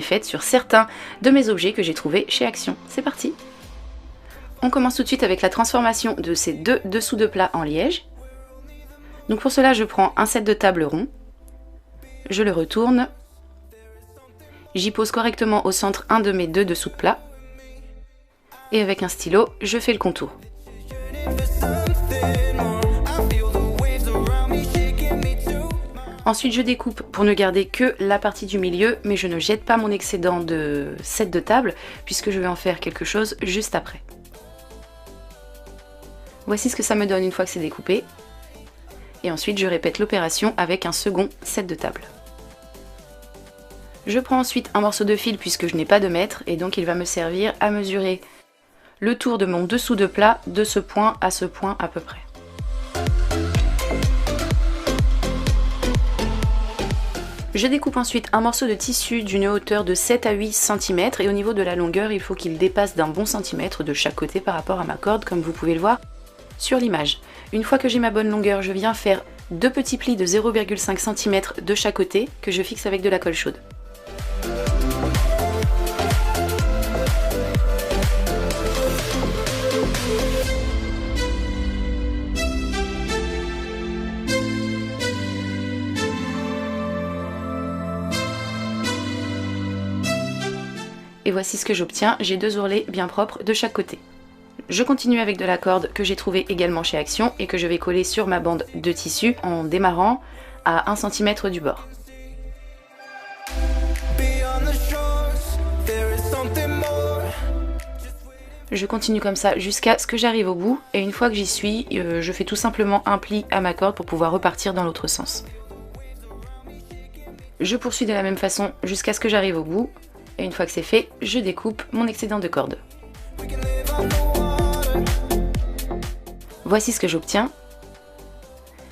faite sur certains de mes objets que j'ai trouvés chez Action. C'est parti! On commence tout de suite avec la transformation de ces deux dessous de plat en liège. Donc pour cela, je prends un set de table rond, je le retourne, j'y pose correctement au centre un de mes deux dessous de plat, et avec un stylo, je fais le contour. Ensuite, je découpe pour ne garder que la partie du milieu, mais je ne jette pas mon excédent de set de table, puisque je vais en faire quelque chose juste après. Voici ce que ça me donne une fois que c'est découpé. Et ensuite, je répète l'opération avec un second set de table. Je prends ensuite un morceau de fil, puisque je n'ai pas de mètre, et donc il va me servir à mesurer le tour de mon dessous de plat de ce point à peu près. Je découpe ensuite un morceau de tissu d'une hauteur de 7 à 8 cm et au niveau de la longueur, il faut qu'il dépasse d'un bon centimètre de chaque côté par rapport à ma corde, comme vous pouvez le voir sur l'image. Une fois que j'ai ma bonne longueur, je viens faire deux petits plis de 0,5 cm de chaque côté que je fixe avec de la colle chaude. Et voici ce que j'obtiens, j'ai deux ourlets bien propres de chaque côté. Je continue avec de la corde que j'ai trouvée également chez Action et que je vais coller sur ma bande de tissu en démarrant à 1 cm du bord. Je continue comme ça jusqu'à ce que j'arrive au bout et une fois que j'y suis, je fais tout simplement un pli à ma corde pour pouvoir repartir dans l'autre sens. Je poursuis de la même façon jusqu'à ce que j'arrive au bout. Et une fois que c'est fait, je découpe mon excédent de corde. Voici ce que j'obtiens.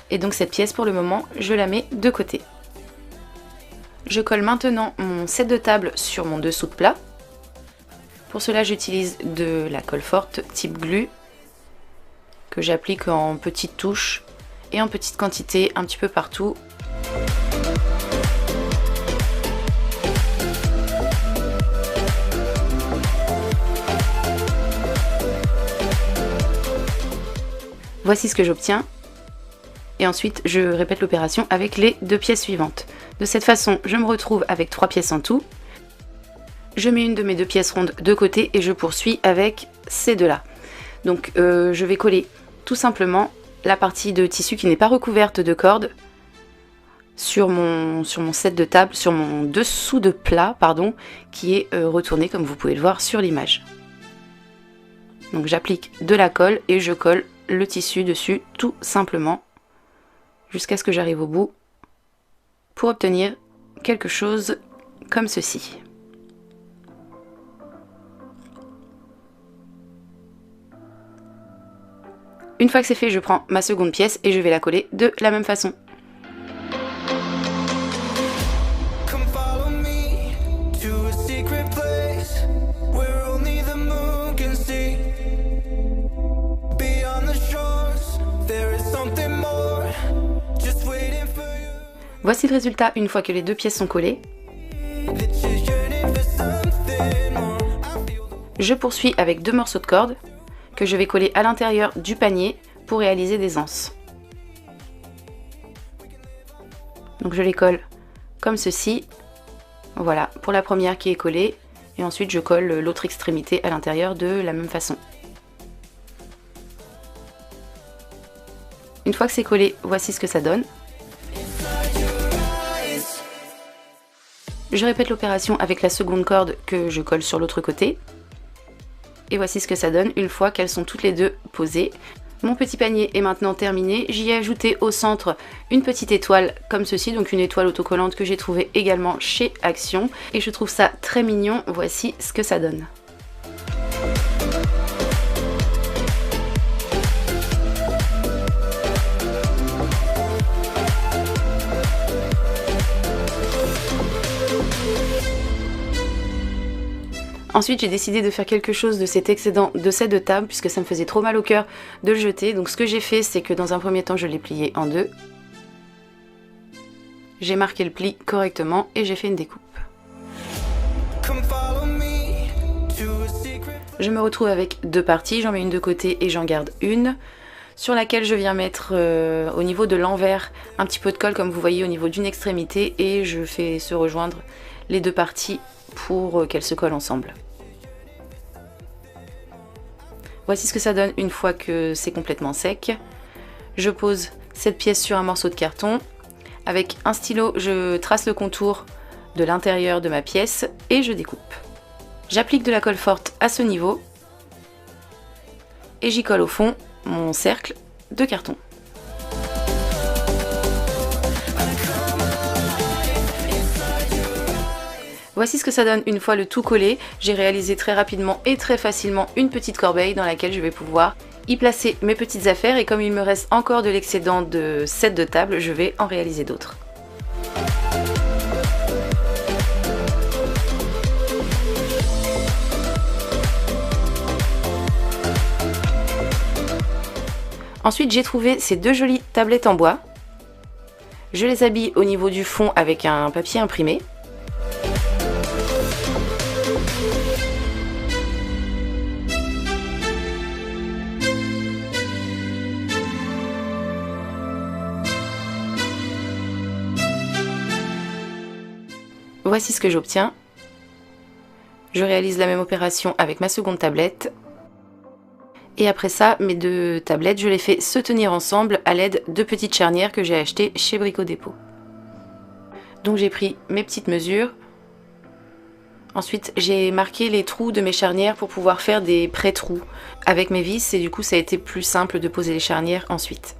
Et donc cette pièce, pour le moment, je la mets de côté. Je colle maintenant mon set de table sur mon dessous de plat. Pour cela, j'utilise de la colle forte type glue que j'applique en petites touches et en petite quantité un petit peu partout. Voici ce que j'obtiens. Et ensuite, je répète l'opération avec les deux pièces suivantes. De cette façon, je me retrouve avec 3 pièces en tout. Je mets une de mes deux pièces rondes de côté et je poursuis avec ces deux-là. Donc, je vais coller tout simplement la partie de tissu qui n'est pas recouverte de corde sur mon set de table, sur mon dessous de plat, pardon, qui est retourné comme vous pouvez le voir sur l'image. Donc, j'applique de la colle et je colle le tissu dessus tout simplement jusqu'à ce que j'arrive au bout pour obtenir quelque chose comme ceci. Une fois que c'est fait, je prends ma seconde pièce et je vais la coller de la même façon. Voici le résultat une fois que les deux pièces sont collées. Je poursuis avec deux morceaux de corde que je vais coller à l'intérieur du panier pour réaliser des anses. Donc je les colle comme ceci. Voilà, pour la première qui est collée. Et ensuite je colle l'autre extrémité à l'intérieur de la même façon. Une fois que c'est collé, voici ce que ça donne. Je répète l'opération avec la seconde corde que je colle sur l'autre côté. Et voici ce que ça donne une fois qu'elles sont toutes les deux posées. Mon petit panier est maintenant terminé. J'y ai ajouté au centre une petite étoile comme ceci, donc une étoile autocollante que j'ai trouvée également chez Action. Et je trouve ça très mignon. Voici ce que ça donne. Ensuite, j'ai décidé de faire quelque chose de cet excédent de set de table puisque ça me faisait trop mal au cœur de le jeter. Donc ce que j'ai fait, c'est que dans un premier temps, je l'ai plié en deux. J'ai marqué le pli correctement et j'ai fait une découpe. Je me retrouve avec deux parties, j'en mets une de côté et j'en garde une, sur laquelle je viens mettre au niveau de l'envers un petit peu de colle comme vous voyez au niveau d'une extrémité et je fais se rejoindre les deux parties pour qu'elles se collent ensemble. Voici ce que ça donne une fois que c'est complètement sec. Je pose cette pièce sur un morceau de carton. Avec un stylo, je trace le contour de l'intérieur de ma pièce et je découpe. J'applique de la colle forte à ce niveau et j'y colle au fond mon cercle de carton. Voici ce que ça donne une fois le tout collé. J'ai réalisé très rapidement et très facilement une petite corbeille dans laquelle je vais pouvoir y placer mes petites affaires et comme il me reste encore de l'excédent de set de table, je vais en réaliser d'autres. Ensuite, j'ai trouvé ces deux jolies tablettes en bois. Je les habille au niveau du fond avec un papier imprimé. Voici ce que j'obtiens. Je réalise la même opération avec ma seconde tablette. Et après ça, mes deux tablettes, je les fais se tenir ensemble à l'aide de petites charnières que j'ai achetées chez Brico Dépôt. Donc j'ai pris mes petites mesures. Ensuite, j'ai marqué les trous de mes charnières pour pouvoir faire des pré-trous avec mes vis et du coup ça a été plus simple de poser les charnières ensuite.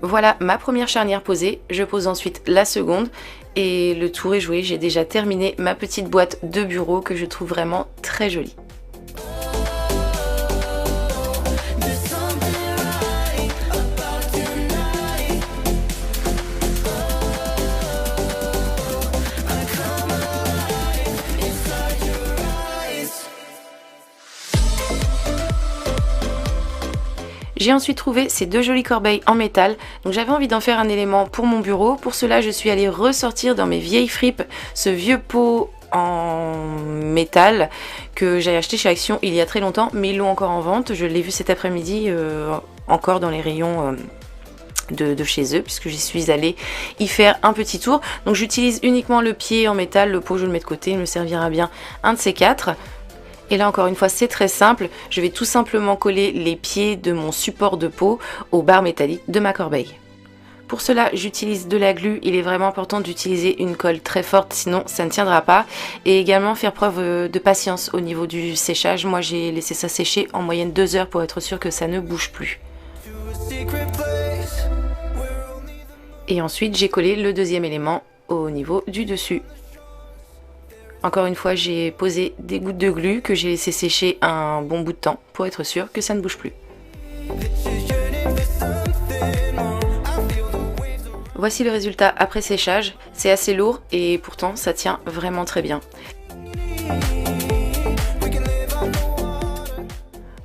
Voilà ma première charnière posée, je pose ensuite la seconde et le tour est joué, j'ai déjà terminé ma petite boîte de bureau que je trouve vraiment très jolie. J'ai ensuite trouvé ces deux jolies corbeilles en métal, donc j'avais envie d'en faire un élément pour mon bureau. Pour cela, je suis allée ressortir dans mes vieilles fripes ce vieux pot en métal que j'ai acheté chez Action il y a très longtemps, mais ils l'ont encore en vente. Je l'ai vu cet après-midi encore dans les rayons de chez eux, puisque j'y suis allée y faire un petit tour. Donc j'utilise uniquement le pied en métal, le pot je le mets de côté, il me servira bien un de ces quatre. Et là encore une fois c'est très simple, je vais tout simplement coller les pieds de mon support de peau aux barres métalliques de ma corbeille. Pour cela j'utilise de la glu, il est vraiment important d'utiliser une colle très forte sinon ça ne tiendra pas. Et également faire preuve de patience au niveau du séchage, moi j'ai laissé ça sécher en moyenne 2 heures pour être sûr que ça ne bouge plus. Et ensuite j'ai collé le deuxième élément au niveau du dessus. Encore une fois, j'ai posé des gouttes de glu que j'ai laissé sécher un bon bout de temps pour être sûr que ça ne bouge plus. Voici le résultat après séchage. C'est assez lourd et pourtant ça tient vraiment très bien.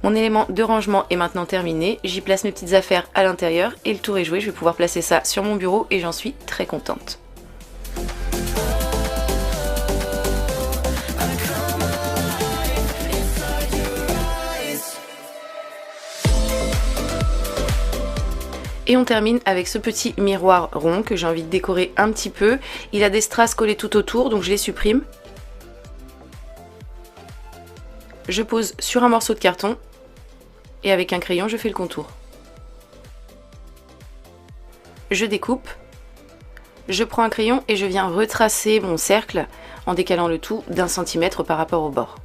Mon élément de rangement est maintenant terminé. J'y place mes petites affaires à l'intérieur et le tour est joué. Je vais pouvoir placer ça sur mon bureau et j'en suis très contente. Et on termine avec ce petit miroir rond que j'ai envie de décorer un petit peu. Il a des strass collés tout autour, donc je les supprime. Je pose sur un morceau de carton et avec un crayon, je fais le contour. Je découpe. Je prends un crayon et je viens retracer mon cercle en décalant le tout d'1 centimètre par rapport au bord.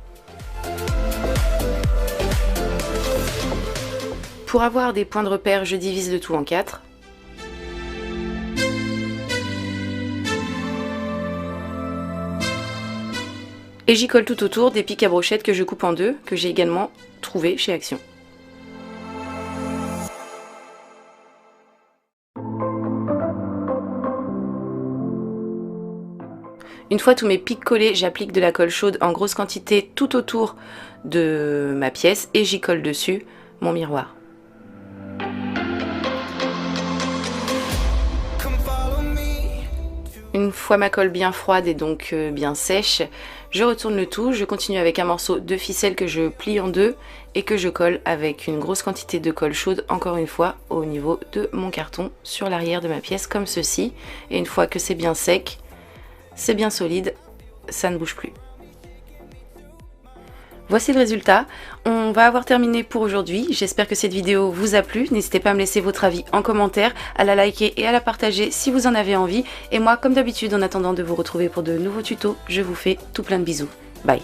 Pour avoir des points de repère, je divise le tout en 4. Et j'y colle tout autour des pics à brochettes que je coupe en deux, que j'ai également trouvé chez Action. Une fois tous mes pics collés, j'applique de la colle chaude en grosse quantité tout autour de ma pièce et j'y colle dessus mon miroir. Une fois ma colle bien froide et donc bien sèche, je retourne le tout, je continue avec un morceau de ficelle que je plie en deux et que je colle avec une grosse quantité de colle chaude, encore une fois, au niveau de mon carton sur l'arrière de ma pièce comme ceci. Et une fois que c'est bien sec, c'est bien solide, ça ne bouge plus. Voici le résultat, on va avoir terminé pour aujourd'hui, j'espère que cette vidéo vous a plu, n'hésitez pas à me laisser votre avis en commentaire, à la liker et à la partager si vous en avez envie, et moi comme d'habitude en attendant de vous retrouver pour de nouveaux tutos, je vous fais tout plein de bisous, bye.